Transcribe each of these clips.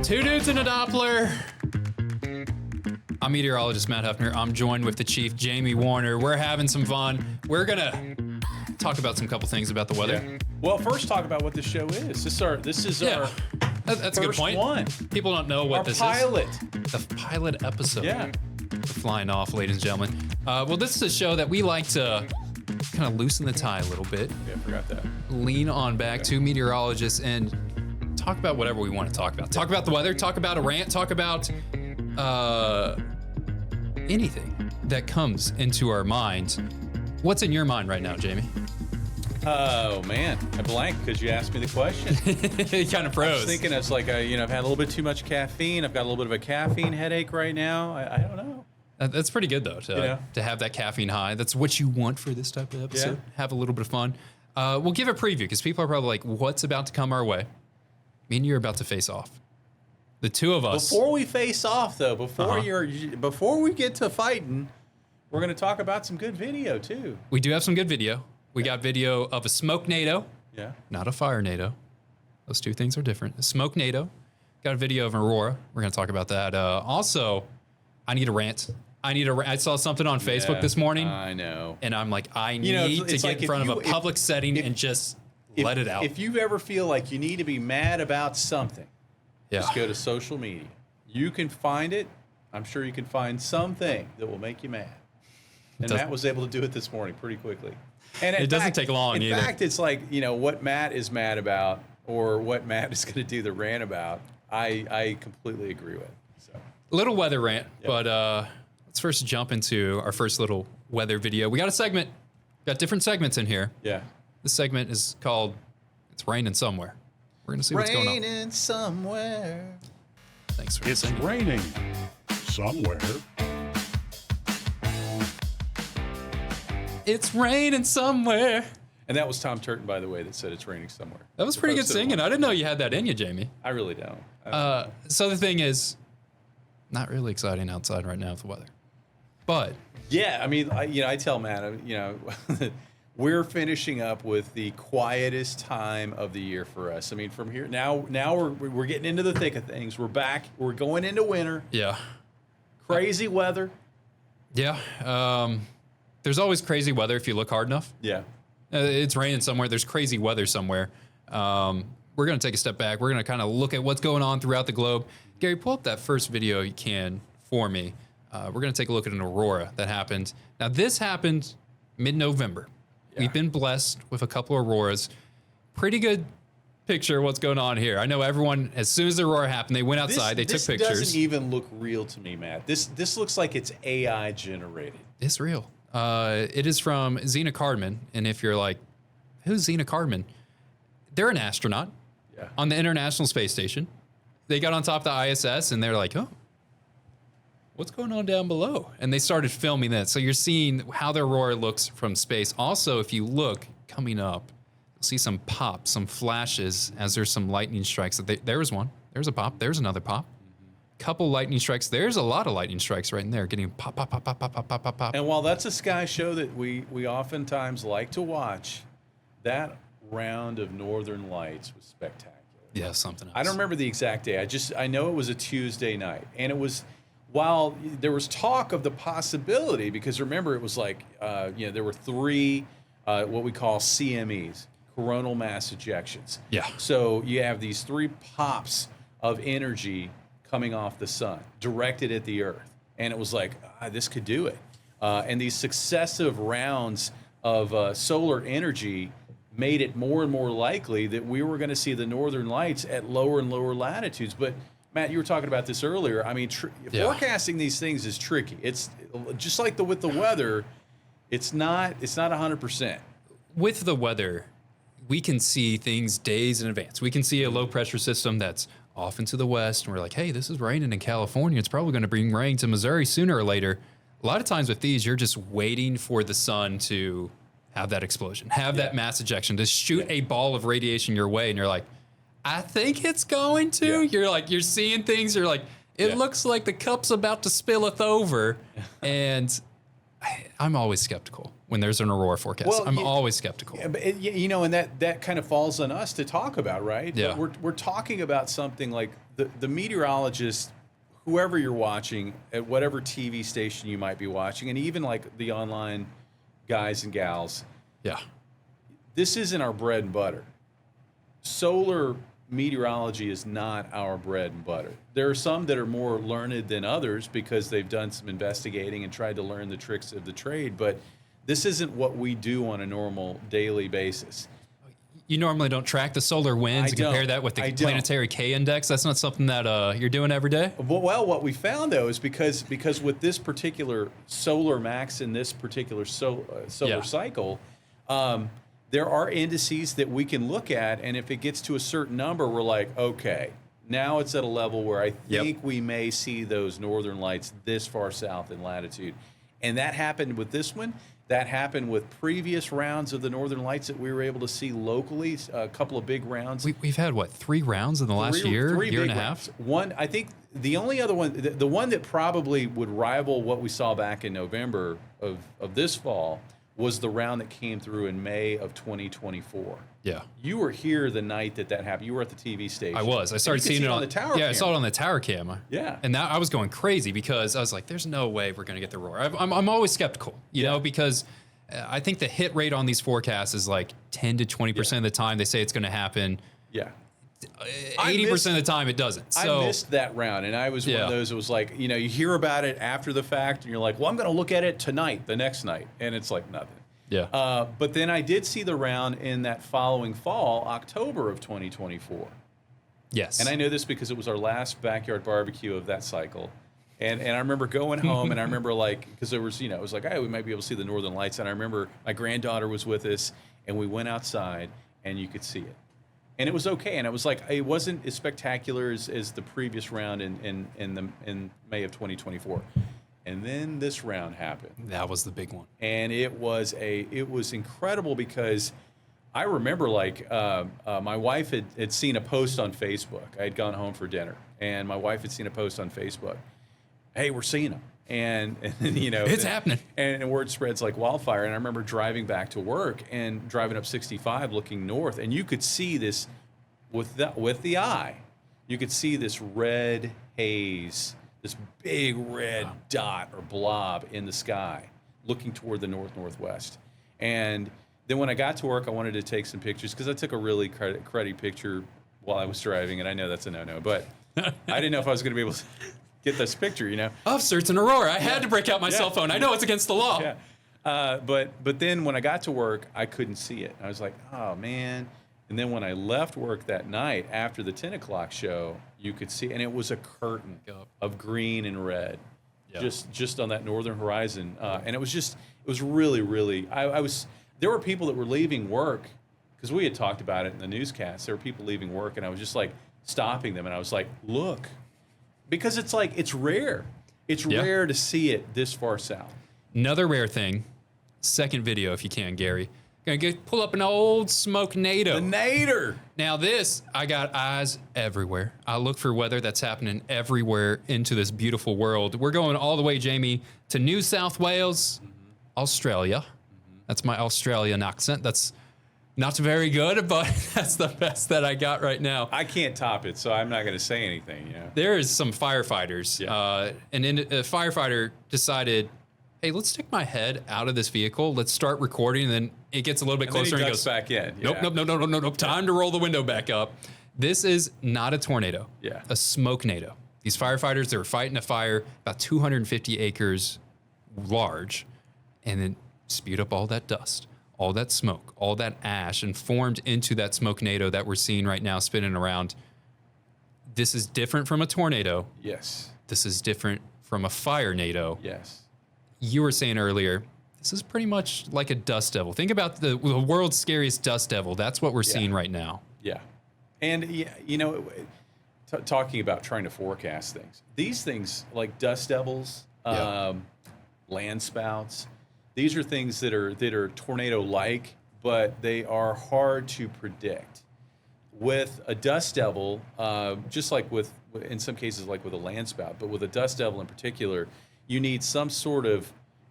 Two dudes in a Doppler. I'm meteorologist Matt Huffner. I'm joined with the chief, Jamie Warner. We're having some fun. We're gonna talk about some couple things about the weather. Yeah. Well, first talk about what the show is. This is our that's a good point. One. People don't know what Our this pilot. is. The pilot episode. Yeah. We're flying off, ladies and gentlemen. Well, this is a show that we like to kind of loosen the tie a little bit. Yeah, I forgot that. Lean on back to meteorologists and talk about whatever we want to talk about. Talk about the weather, talk about a rant, talk about anything that comes into our minds. What's in your mind right now, Jamie? Oh man, I blanked because you asked me the question. It kind of froze. I was thinking it's like I've had a little bit too much caffeine. I've got a little bit of a caffeine headache right now. I don't know. That's pretty good though to have that caffeine high. That's what you want for this type of episode. Yeah. Have a little bit of fun. We'll give a preview because people are probably like, "What's about to come our way?" Me and you're about to face off. The two of us. Before we face off, though, before we get to fighting, we're going to talk about some good video too. We do have some good video. We got video of a smoke NATO. Yeah. Not a fire NATO. Those two things are different. A smoke NATO. Got a video of Aurora. We're going to talk about that. Also, I need a rant. I saw something on Facebook this morning. I know. And I'm like, I need to get in front of a public setting and just let it out. If you ever feel like you need to be mad about something, just go to social media. You can find it. I'm sure you can find something that will make you mad. And Matt was able to do it this morning pretty quickly. And it doesn't take long either. In fact, it's like, what Matt is mad about or what Matt is going to do the rant about, I completely agree with. So. Little weather rant, but let's first jump into our first little weather video. We got a segment. Got different segments in here. Yeah. This segment is called It's Raining Somewhere. We're going to see what's going on. Raining somewhere. Thanks for It's listening. raining somewhere. It's raining somewhere. And that was Tom Turton, by the way, that said it's raining somewhere. That was pretty good singing. I didn't know you had that in you, Jamie. I really don't. So the thing is, not really exciting outside right now with the weather. But yeah, I mean, I tell Matt, we're finishing up with the quietest time of the year for us. I mean, from here now we're getting into the thick of things. We're back. We're going into winter. Yeah. Crazy weather. Yeah. There's always crazy weather if you look hard enough. Yeah. It's raining somewhere. There's crazy weather somewhere. We're going to take a step back. We're going to kind of look at what's going on throughout the globe. Gary, pull up that first video you can for me. We're going to take a look at an aurora that happened. Now, this happened mid-November. Yeah. We've been blessed with a couple of auroras. Pretty good picture of what's going on here. I know everyone, as soon as the aurora happened, they went outside, they took pictures. This doesn't even look real to me, Matt. This looks like it's AI generated. It's real. It is from Zena Cardman. And if you're like, who's Zena Cardman? They're an astronaut on the International Space Station. They got on top of the ISS and they're like, oh, what's going on down below? And they started filming that. So you're seeing how the aurora looks from space. Also, if you look coming up, you'll see some pops, some flashes as there's some lightning strikes. There was one. There's a pop. There's another pop. Couple lightning strikes. There's a lot of lightning strikes right in there, getting pop, pop, pop, pop, pop, pop, pop, pop, pop. And while that's a sky show that we oftentimes like to watch, that round of Northern Lights was spectacular. Yeah, something else. I don't remember the exact day. I know it was a Tuesday night, and it was while there was talk of the possibility, because remember it was like there were three what we call CMEs, coronal mass ejections. Yeah. So you have these three pops of energy coming off the sun, directed at the Earth. And it was like, this could do it. And these successive rounds of solar energy made it more and more likely that we were going to see the northern lights at lower and lower latitudes. But, Matt, you were talking about this earlier. I mean, forecasting these things is tricky. It's just like with the weather, it's not 100%. With the weather, we can see things days in advance. We can see a low pressure system that's off into the west, and we're like, hey, this is raining in California. It's probably going to bring rain to Missouri sooner or later. A lot of times with these, you're just waiting for the sun to have that explosion, have that mass ejection, to shoot a ball of radiation your way, and you're like, I think it's going to. Yeah. You're seeing things, you're like, it looks like the cup's about to spilleth over, and I'm always skeptical when there's an aurora forecast. Well, I'm always skeptical. Yeah, but and that kind of falls on us to talk about, right? Yeah. But we're talking about something like the meteorologist, whoever you're watching at whatever TV station you might be watching, and even like the online guys and gals, Yeah. this isn't our bread and butter. Solar meteorology is not our bread and butter. There are some that are more learned than others because they've done some investigating and tried to learn the tricks of the trade, but this isn't what we do on a normal daily basis. You normally don't track the solar winds and compare that with the planetary K index. That's not something that you're doing every day. Well, what we found though is because with this particular solar max in this particular solar cycle, there are indices that we can look at, and if it gets to a certain number, we're like, okay, now it's at a level where I think we may see those northern lights this far south in latitude. And that happened with this one. That happened with previous rounds of the northern lights that we were able to see locally, a couple of big rounds. We've had, what, 3 rounds in the last year and a half? One, I think the only other one, the one that probably would rival what we saw back in November of this fall was the round that came through in May of 2024. Yeah. You were here the night that happened. You were at the TV station. I was. I started seeing it on the tower camera. I saw it on the tower cam. Yeah. And I was going crazy because I was like, there's no way we're going to get the roar. I'm always skeptical, you know, because I think the hit rate on these forecasts is like 10 to 20% of the time they say it's going to happen. Yeah. 80% of the time it doesn't. So I missed that round, and I was one of those that was like, you know, you hear about it after the fact, and you're like, well, I'm going to look at it tonight, the next night, and it's like nothing. Yeah. But then I did see the round in that following fall, October of 2024. Yes. And I know this because it was our last backyard barbecue of that cycle. And I remember going home, and I remember like, because there was, you know, it was like, hey, we might be able to see the northern lights. And I remember my granddaughter was with us, and we went outside, and you could see it. And it was okay. And it was like, it wasn't as spectacular as the previous round in May of 2024. And then this round happened. That was the big one. And it was incredible because I remember like my wife had seen a post on Facebook. I had gone home for dinner, and my wife had seen a post on Facebook. Hey, we're seeing them. And you know, it's happening. And word spreads like wildfire. And I remember driving back to work and driving up 65 looking north, and you could see this with the eye. You could see this red haze, this big red dot or blob in the sky looking toward the northwest. And then when I got to work, I wanted to take some pictures because I took a really cruddy picture while I was driving, and I know that's a no-no, but I didn't know if I was going to be able to get this picture, you know. Officer, it's an aurora. I had to break out my cell phone. I know it's against the law. Yeah. But then when I got to work, I couldn't see it. I was like, oh, man. And then when I left work that night after the 10 o'clock show, you could see, and it was a curtain of green and red just on that northern horizon. And it was really, really, there were people that were leaving work because we had talked about it in the newscast. There were people leaving work, and I was just like stopping them, and I was like, look. Because it's like, it's rare. It's rare to see it this far south. Another rare thing, second video if you can, Gary. Gonna pull up an old smoke NATO. The Nader. Now this, I got eyes everywhere. I look for weather that's happening everywhere into this beautiful world. We're going all the way, Jamie, to New South Wales, Australia. That's my Australian accent. That's not very good, but that's the best that I got right now. I can't top it, so I'm not going to say anything. You know? There is some firefighters, and a firefighter decided, hey, let's stick my head out of this vehicle. Let's start recording, and then it gets a little bit closer, and he goes back in. Nope. Time to roll the window back up. This is not a tornado. Yeah. A smoke NATO. These firefighters, they were fighting a fire about 250 acres large, and then spewed up all that dust, all that smoke, all that ash, and formed into that smoke NATO that we're seeing right now spinning around. This is different from a tornado. Yes. This is different from a fire NATO. Yes. You were saying earlier, this is pretty much like a dust devil. Think about the world's scariest dust devil. That's what we're seeing right now. Yeah. And, you know, talking about trying to forecast things, these things like dust devils, land spouts, these are things that are tornado-like, but they are hard to predict. With a dust devil, just like in some cases like with a land spout, but with a dust devil in particular, you need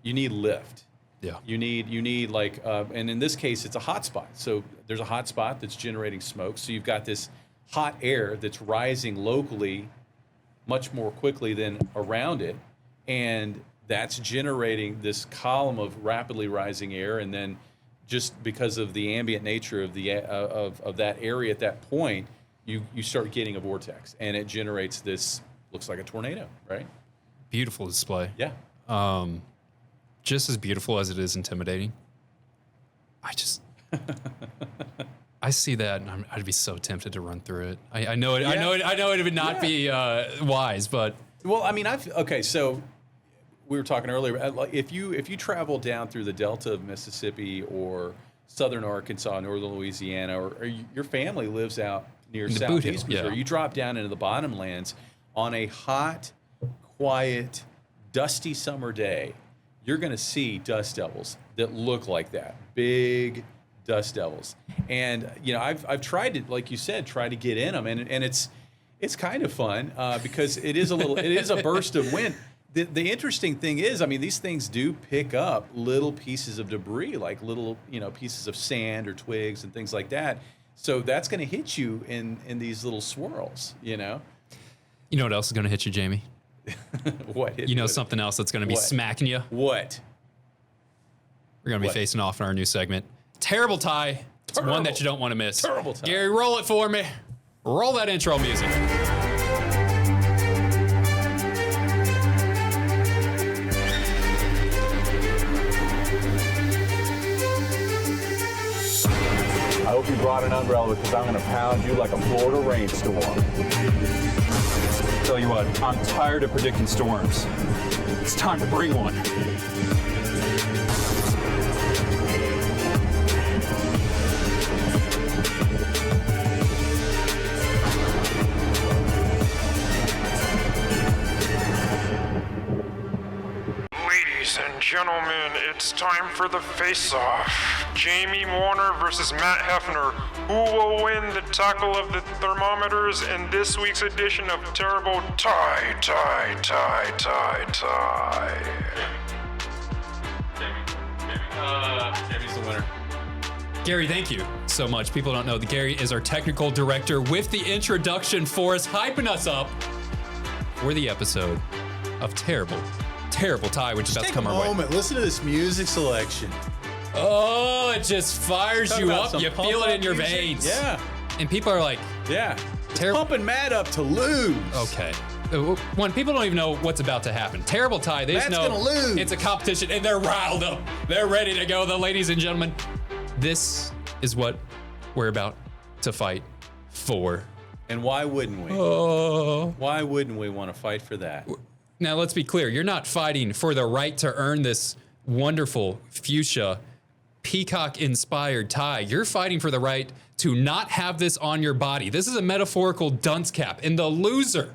you need lift. Yeah. You need like, and in this case, it's a hot spot. So there's a hot spot that's generating smoke. So you've got this hot air that's rising locally much more quickly than around it, and that's generating this column of rapidly rising air, and then just because of the ambient nature of the of that area at that point, you start getting a vortex, and it generates this, looks like a tornado, right? Beautiful display. Yeah. Just as beautiful as it is intimidating. I see that, and I'd be so tempted to run through it. I know it. Yeah. I know it would not be wise, but Well, I mean, so we were talking earlier. If you travel down through the Delta of Mississippi or southern Arkansas, northern Louisiana, or your family lives out near In the Boot southeast Hill, yeah. Missouri, you drop down into the bottomlands on a hot, quiet, dusty summer day, you're going to see dust devils that look like that, big dust devils. And I've tried to, like you said, try to get in them, and it's kind of fun because it is a burst of wind. The interesting thing is, I mean, these things do pick up little pieces of debris, like little pieces of sand or twigs and things like that. So that's going to hit you in these little swirls. You know what else is going to hit you, Jamie? What? Something else that's going to be smacking you? What? We're going to be facing off in our new segment. Terrible tie. It's one that you don't want to miss. Terrible tie. Gary, roll it for me. Roll that intro music. I hope you brought an umbrella because I'm going to pound you like a Florida rainstorm. Tell you what, I'm tired of predicting storms. It's time to bring one. Ladies and gentlemen, it's time for the face-off. Jamie Warner versus Matt Hefner. Who will win the tackle of the thermometers in this week's edition of Terrible Tie. Jamie's the winner. Gary, thank you so much. People don't know that Gary is our technical director with the introduction for us, hyping us up for the episode of Terrible Tie, which is about to come our way. Take a moment. Listen to this music selection. Oh, it just fires Talk you about up. some You feel it in your music. veins. Yeah. And people are like, Yeah. Terrible. Pumping Matt up to lose. okay. When people don't even know what's about to happen. Terrible Tie. They just Matt's know gonna lose. it's a competition, and they're riled up. They're ready to go. Ladies and gentlemen, this is what we're about to fight for. And why wouldn't we? Oh. Why wouldn't we want to fight for that? Now, let's be clear. You're not fighting for the right to earn this wonderful fuchsia, peacock-inspired tie. You're fighting for the right to not have this on your body. This is a metaphorical dunce cap. And the loser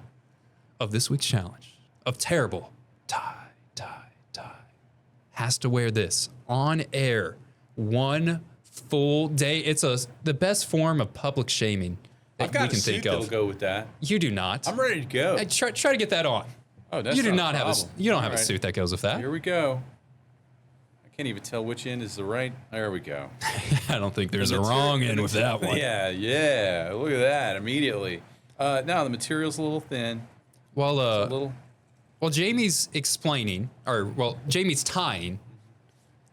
of this week's challenge of Terrible Tie has to wear this on air 1 full day. It's the best form of public shaming that I've got we can a suit think that'll of. go with that. You do not. I'm ready to go. Hey, try to get that on. Oh, that's You do not not a have problem. you don't have All a right. suit that goes with that. Here we go. I can't even tell which end is the right. There we go. I don't think there's a wrong end with that one. Yeah. Look at that immediately. Now the material's a little thin. Well, A little. while Jamie's explaining, Jamie's tying,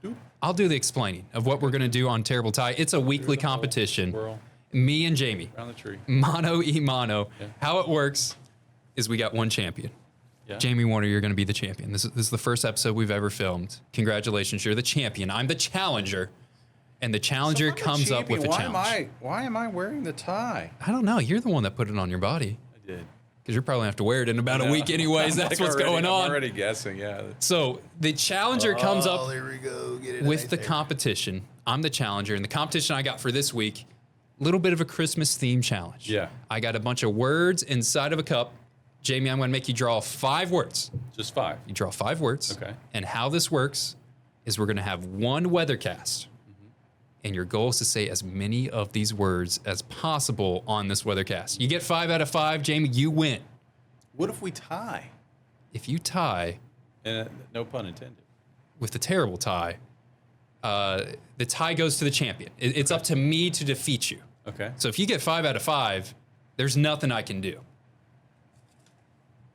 Oop. I'll do the explaining of what we're going to do on Terrible Tie. It's a weekly competition. Squirrel. Me and Jamie, Around the tree. mano y mano. Yeah. How it works is we got one champion. Yeah. Jamie Warner, you're going to be the champion. This is the first episode we've ever filmed. Congratulations, you're the champion. I'm the challenger, and the challenger So I'm the comes up with a champion. challenge. Why am I wearing the tie? I don't know. You're the one that put it on your body. I did. Because you're probably going to have to wear it in about a week anyways. That's what's I'm going on. already guessing, yeah. So the challenger comes up there we go. Get it with right the there. competition. I'm the challenger. And the competition I got for this week, a little bit of a Christmas theme challenge. Yeah. I got a bunch of words inside of a cup. Jamie, I'm going to make you draw 5 words. Just 5. You draw 5 words. Okay. And how this works is we're going to have one weathercast. And your goal is to say as many of these words as possible on this weathercast. You get 5 out of 5, Jamie, you win. What if we tie? If you tie And no pun intended. with the terrible tie, the tie goes to the champion. It's up to me to defeat you. Okay. So if you get 5 out of 5, There's nothing I can do.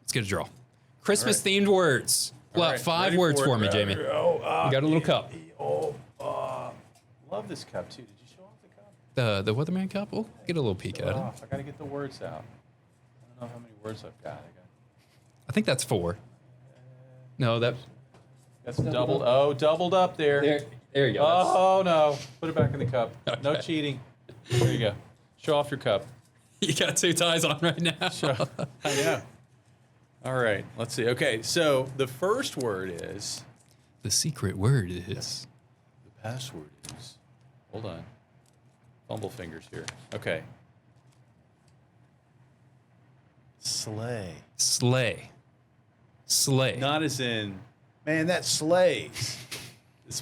Let's get a draw. Christmas themed words. Pull out right, 5 ready words for for it. me, Jamie. You got a little cup. Love this cup too. Did you show off the cup? The Weatherman cup. We'll get a little peek at it. I gotta get the words out. I don't know how many words I've got. I think that's 4. No, that's Doubled. Oh, doubled up there. There you go. Oh no! Put it back in the cup. No cheating. There you go. Show off your cup. You got 2 ties on right now. I know. All right. Let's see. Okay. So the first word is. The secret word is. The password is. Hold on. Fumble fingers here. Okay. Sleigh. Slay. Not as in, man, that slays.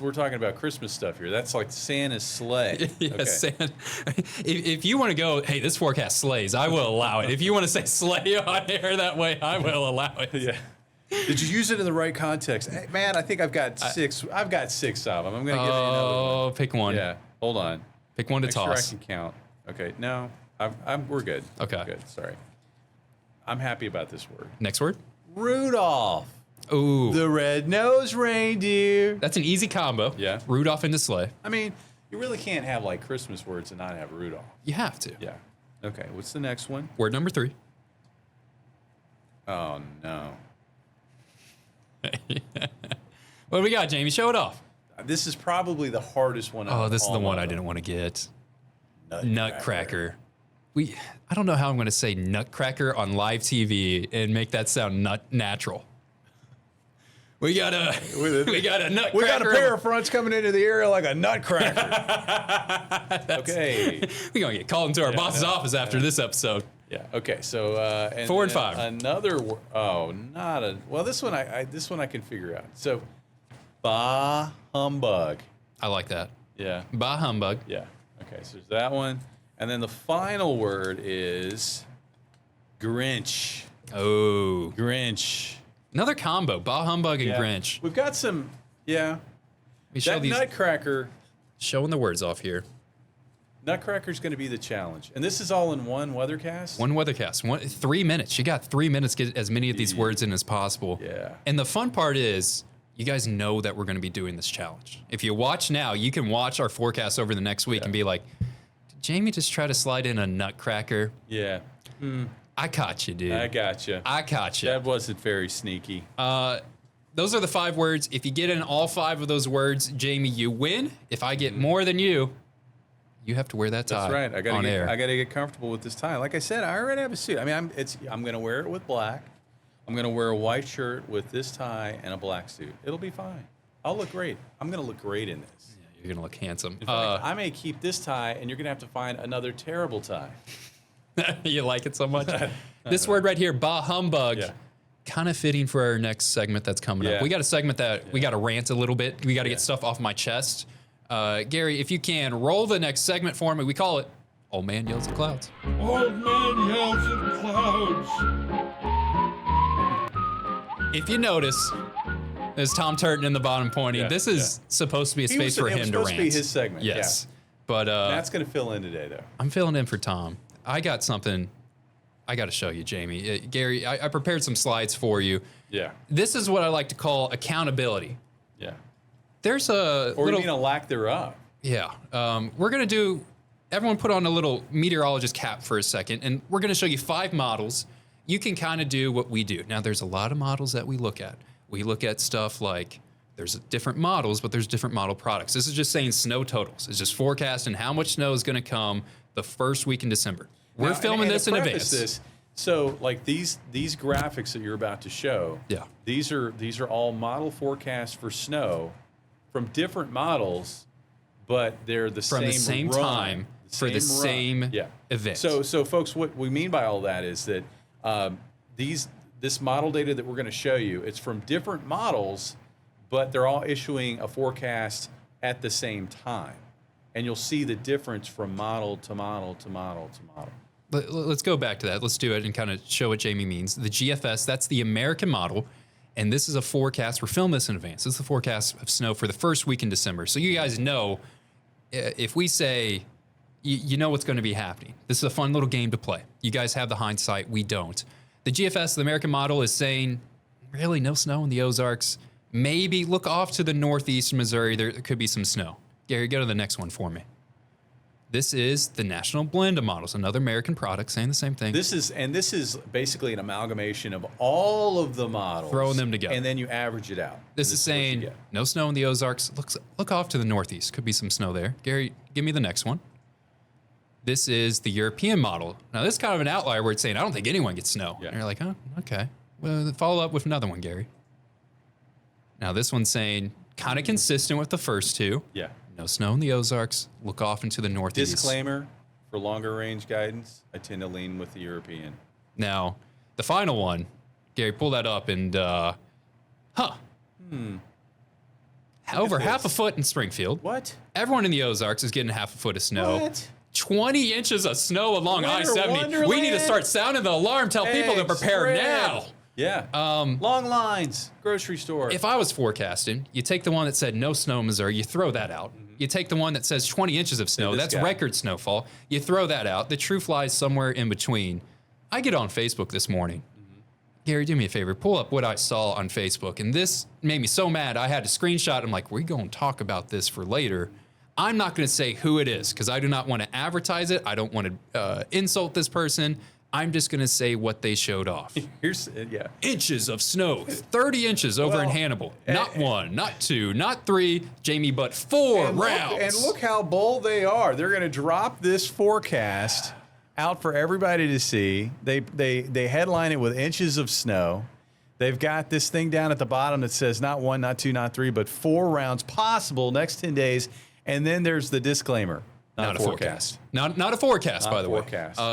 We're talking about Christmas stuff here. That's like Santa's sleigh. Yes, Santa. If you want to go, hey, this forecast slays, I will allow it. If you want to say slay on air that way, I will allow it. Yeah. Did you use it in the right context? Hey, man, I think I've got 6. I've got 6 of them. I'm going to give you another one. Oh, pick one. Yeah. Hold on. Pick one to Make toss. sure I can count. Okay. No, we're good. Okay. We're good. Sorry. I'm happy about this word. Next word. Rudolph. Ooh. The red-nosed reindeer. That's an easy combo. Yeah. Rudolph into sleigh. I mean, you really can't have like Christmas words and not have Rudolph. You have to. Yeah. Okay. What's the next one? Word number 3. Oh no. What do we got, Jamie? Show it off. This is probably the hardest one. Oh, this is the all one of I them. didn't want to get. Nutcracker. I don't know how I'm going to say nutcracker on live TV and make that sound natural. We got a nutcracker. We got a pair of fronts coming into the area like a nutcracker. Okay. We're going to get called into our boss's office after this episode. Yeah. Okay. So and 4 and then 5. Another. Oh, not a. Well, this one I can figure out. So, bah humbug. I like that. Yeah. Bah humbug. Yeah. Okay. So there's that one, and then the final word is Grinch. Oh. Grinch. Another combo. Bah humbug and Yeah. Grinch. We've got some. Yeah. We show That these, nutcracker. showing the words off here. Nutcracker's going to be the challenge, and this is all in one weathercast. One weathercast. 3 minutes. You got 3 minutes to get as many of these words in as possible. Yeah. And the fun part is, you guys know that we're going to be doing this challenge. If you watch now, you can watch our forecast over the next week and be like, did Jamie just try to slide in a nutcracker? Yeah. I caught you, dude. I got you. I caught you. That wasn't very sneaky. Those are the 5 words. If you get in all 5 of those words, Jamie, you win. If I get more than you have to wear that tie. That's right. I on air. gotta get comfortable with this tie. Like I said, I already have a suit. I mean, I'm gonna wear it with black. I'm gonna wear a white shirt with this tie and a black suit. It'll be fine. I'll look great. I'm gonna look great in this. Yeah, you're gonna look handsome. In fact, I may keep this tie, and you're gonna have to find another terrible tie. You like it so much. This word right here, bah humbug. Yeah. Kind of fitting for our next segment that's coming Yeah. up. We got a segment that we got to rant a little bit. We got to get stuff off my chest. Gary, if you can, roll the next segment for me. We call it Old Man Yells at Clouds. Old man yells at clouds. If you notice, there's Tom Turton in the bottom pointing. Yeah, This is supposed to be a space for it was him to supposed rant. to be his segment. Yes. But Yeah. Matt's gonna fill in today, though. I'm filling in for Tom. I got something I got to show you, Jamie. Gary, I prepared some slides for you. Yeah. This is what I like to call accountability. Yeah. There's a Or little... you mean a lack thereof. Yeah. We're going to do, everyone put on a little meteorologist cap for a second, and we're going to show you 5 models. You can kind of do what we do. Now, there's a lot of models that we look at. We look at stuff like, there's different models, but there's different model products. This is just saying snow totals. It's just forecasting how much snow is going to come the first week in December. We're Now, filming and this to in preface advance. So, like these graphics that you're about to show, Yeah. these are all model forecasts for snow from different models, but they're From the same run, time for the run. same event. So, folks, what we mean by all that is that this model data that we're going to show you, it's from different models, but they're all issuing a forecast at the same time, and you'll see the difference from model to model to model to model. Let's go back to that. Let's do it and kind of show what Jamie means. The GFS, that's the American model, and this is a forecast. We're filming this in advance. This is the forecast of snow for the first week in December. So you guys know, if we say, you know what's going to be happening. This is a fun little game to play. You guys have the hindsight. We don't. The GFS, the American model, is saying, really, no snow in the Ozarks. Maybe look off to the northeast of Missouri. There could be some snow. Gary, go to the next one for me. This is the National Blend of Models, another American product saying the same thing. This is basically an amalgamation of all of the models. Throwing them together. And then you average it out. This is saying no snow in the Ozarks. Look off to the northeast. Could be some snow there. Gary, give me the next one. This is the European model. Now, this is kind of an outlier where it's saying, I don't think anyone gets snow. Yeah. And you're like, oh, okay. Well, follow up with another one, Gary. Now, this one's saying, kind of consistent with the first two. Yeah. No snow in the Ozarks. Look off into the northeast. Disclaimer, for longer range guidance, I tend to lean with the European. Now, the final one, Gary, pull that up and, over half a foot in Springfield. What? Everyone in the Ozarks is getting half a foot of snow. What? 20 inches of snow along Winter I-70. wonderland. We need to start sounding the alarm, tell people to prepare spread. now. Yeah. Long lines, grocery store. If I was forecasting, you take the one that said no snow in Missouri, you throw that out. You take the one that says 20 inches of snow, this that's guy. record snowfall. You throw that out. The truth lies somewhere in between. I get on Facebook this morning. Gary, do me a favor, pull up what I saw on Facebook. And this made me so mad, I had to screenshot. I'm like, we're going to talk about this for later. I'm not going to say who it is because I do not want to advertise it. I don't want to insult this person. I'm just going to say what they showed off. Here's Inches of snow, 30 inches over in Hannibal. Not one, not two, not three, Jamie, but four rounds. And look how bold they are. They're going to drop this forecast out for everybody to see. They headline it with inches of snow. They've got this thing down at the bottom that says not one, not two, not three, but 4 rounds possible next 10 days. And then there's the disclaimer. Not a forecast. Not a forecast, by the way.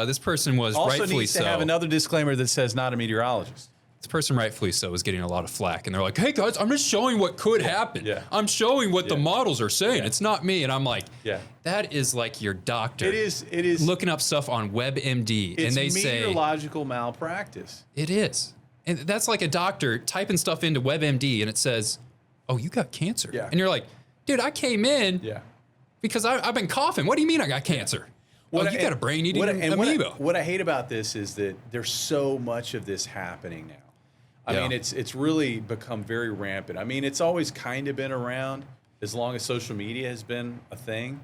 This person was also rightfully needs to so. have another disclaimer that says not a meteorologist. This person rightfully so is getting a lot of flack. And they're like, hey, guys, I'm just showing what could happen. Yeah. I'm showing what the models are saying. It's not me. And I'm like, Yeah. that is like your doctor. It is looking up stuff on WebMD. It's And they say, meteorological malpractice. it is. And that's like a doctor typing stuff into WebMD and it says, oh, you got cancer. Yeah. And you're like, dude, I came in because I've been coughing. What do you mean I got cancer? You got a brain-eating amoeba. What I hate about this is that there's so much of this happening now. I mean, it's really become very rampant. I mean, it's always kind of been around as long as social media has been a thing,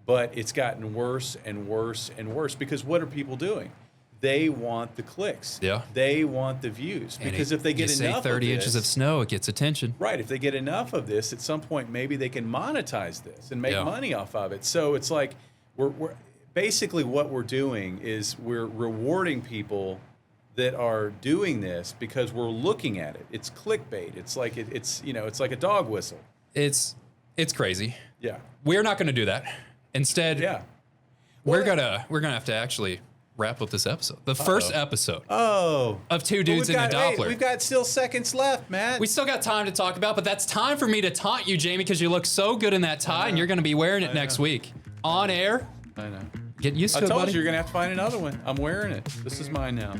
but it's gotten worse and worse and worse because what are people doing? They want the clicks. Yeah. They want the views. Because if they get enough of 30 this, inches of snow, it gets attention. right, if they get enough of this, at some point maybe they can monetize this and make money off of it. So it's like we're basically what we're doing is we're rewarding people that are doing this because we're looking at it. It's clickbait. It's like it's like a dog whistle. It's crazy. Yeah. We're not going to do that. Instead, we're gonna have to actually wrap up this episode. The first episode of Two Dudes in a Doppler. We've got still seconds left, Matt. We still got time to talk about, but that's time for me to taunt you, Jamie, because you look so good in that tie, and you're going to be wearing it next week. On air. I know. Get used to I it, told buddy. you you're going to have to find another one. I'm wearing it. This is mine now.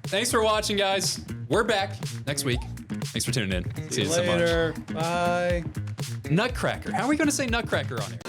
Thanks for watching, guys. We're back next week. Thanks for tuning in. See you so much. Later. Bye. Nutcracker. How are we going to say Nutcracker on here?